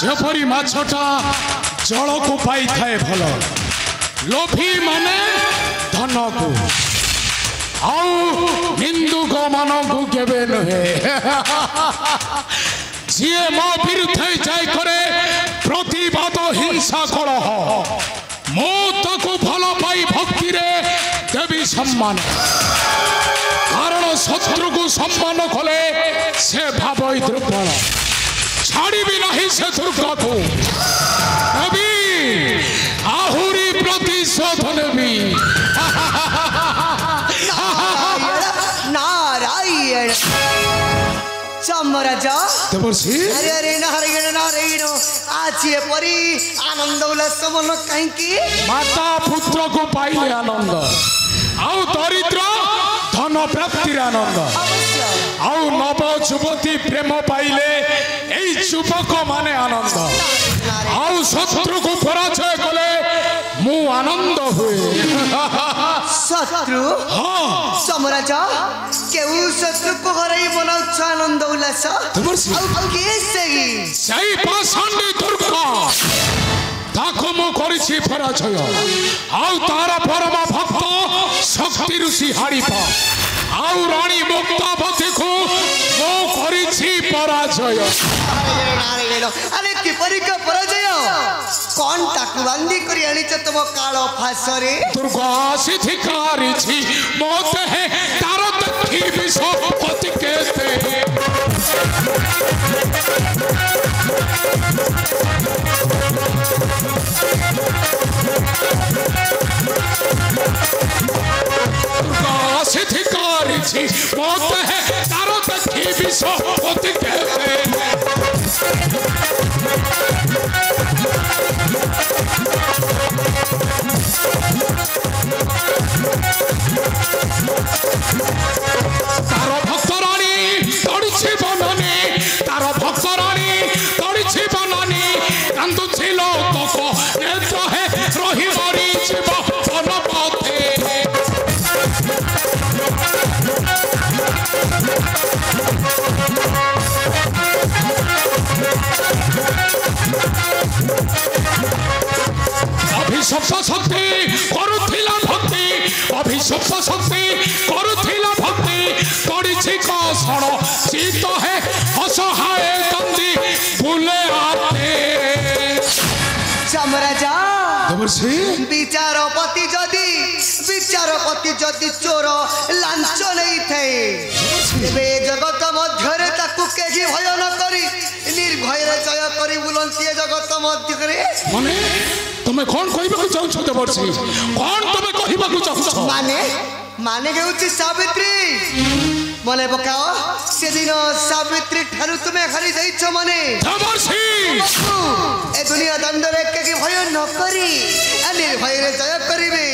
सेपरी माछटा जल को पाई थाए भल लोभी माने धन को आउ हिंदुक मान को केबे नहे जी मो विरुद्ध जाय करे प्रतिवाद हिंसा कलह मो ताको भल पाई भक्ति रे देवी सम्मान कारण शत्रु को सम्मान कले से भाव दुर्बल छाड़ी भी नहीं से दुर्ग को अभी आहुरी प्रतिशोध नेबी नारायण चमराज देवर्षि अरे अरे नारायण नारायण आज ये परी आनंद उल्लास मन कहीं माता पुत्र को पाइले आनंद आउ दरिद्र धन प्राप्ति आनंद आउ नव युवती प्रेम पाइले एई युवक माने आनंद आउ शत्रु को पराजय कले मु आनंद हुए शत्रु हाँ समराज केउ शत्रु को हराई मनाउछ आनंद उल्लास सही पाषाणी दुर्ग ताको मु करिछि पराजय आउ तारा परम भक्त शक्ति ऋषि हाड़ीपा आउ रानी मुक्तावती को मु करिछि पराजय अरे कि परिका पराजय कौन ताकु बांधी करी आनिछ तुम कालो फासरे दुर्गा सिद्धिकारी छी मौत है तारो तखी विश्व पति कहते हैं दुर्गा सिद्धिकारी छी मौत है तारो तखी विश्व पति कहते हैं तारो भक्त रानी तड़िछि बननी तारो भक्त रानी तड़िछि बननी कांदुछि लोक नेत्र है रही हरि जीव बनपथे अभिशप्त शक्ति करुथिला भक्ति अभिशप्त शक्ति करुथिला भक्ति तड़िछि कसण चित है असहाय कंदी भूले आते चमराजा देवर्षि विचारपति जदि चोर लांच नहीं थे एबे जगत मध्यरे ताकु केही भय न करी निर्भय जय करी बुलंती जगत मध्यरे माने तुमे कौन कहबा चाहू छ देवर्षि कौन तुमे कहबा चाहू छ माने गेउची सावित्री मने पकाओ से दिन सावित्री ठारू तुमे खाली जाइछ मने देवर्षि ए दुनिया दंडरे केही भय न करी निर्भय जय करिवे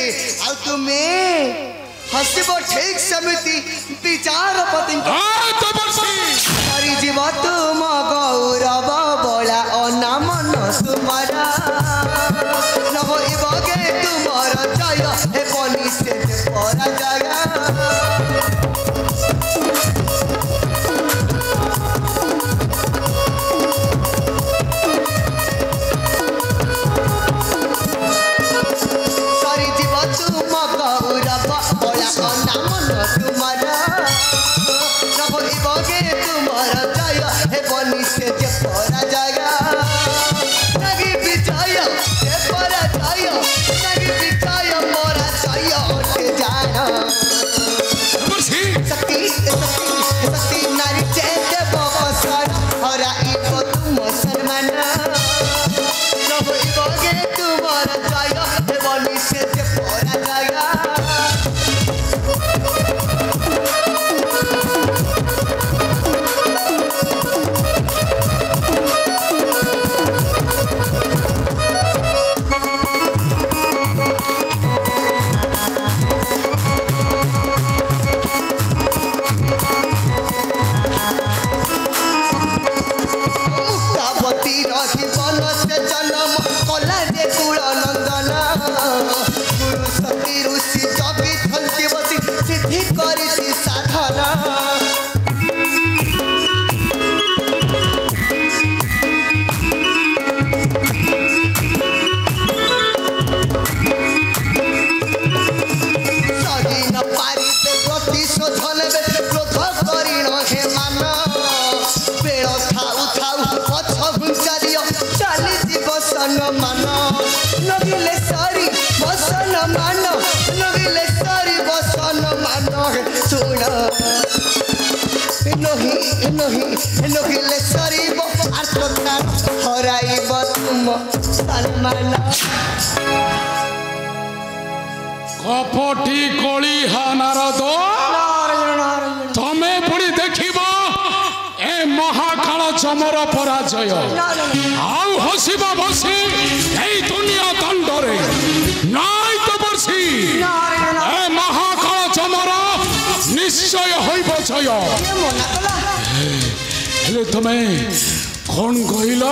आ तुमे हसिबो ठीक समिति विचारपति जीव तुम गौरव बोला अनामन तुम्हारा नव इबगे तुमर जय हे बनी से पराजय নহিলে সরিব আর কথা হরাইব তুম সম্মান কপটি কলিহা নারদ তমে পুଣି ଦେଖିବ ଏ ମହାକାଳ ଚମର ପରାଜୟ ଆଉ ହସିବ ବସି এই ଦୁନିଆ ଦଣ୍ଡରେ ନାଇଁ ତ ବର୍ଷି ଏ ମହାକାଳ ଚମର ନିଶ୍ଚୟ ହୋଇବ ଜୟ। ହେଲେ ତମେ କଣ କହିଲ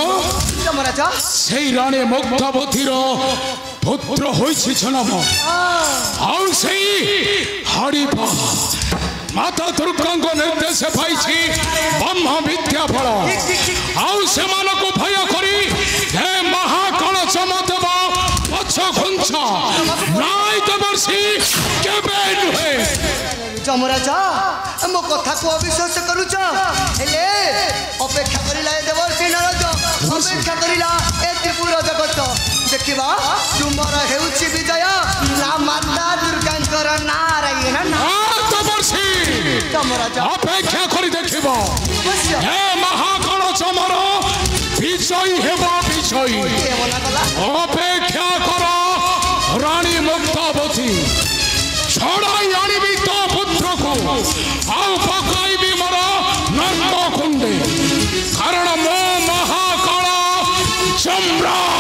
ସେଇ ରାଣୀ ମୁକ୍ତାବତୀର পুত্র হয়েছে জনম আউ সেই হরিপা মাতা দুর্গাঙ্গ নির্দেশে পাইছি ব্রহ্ম বিদ্যা ফল আউ সেমানকু ভয় করি হে মহাকাল চমদেব পছ ঘুঞ্চ নাই তো বর্ষি কেবে নুহে যমরাজ মো কথা কো অবিশ্বাস করুছ হেলে অপেক্ষা করিলা এ দেবর্ষি নারদ অপেক্ষা করিলা এ ত্রিপুর জগত देखिबा तुमर हेउची विजय ना माता दुर्गांकर नारायण ना तो बर्षी যমরাজ अपेक्षा करी देखिबा हे महाकाल चमर विजय हेबा विजय अपेक्षा कर रानी मुक्तावती छड़ाई आनिबी तो पुत्र को आउ पकाइबी मोर नर्क कुंडे कारण मो महाकाल सम्राट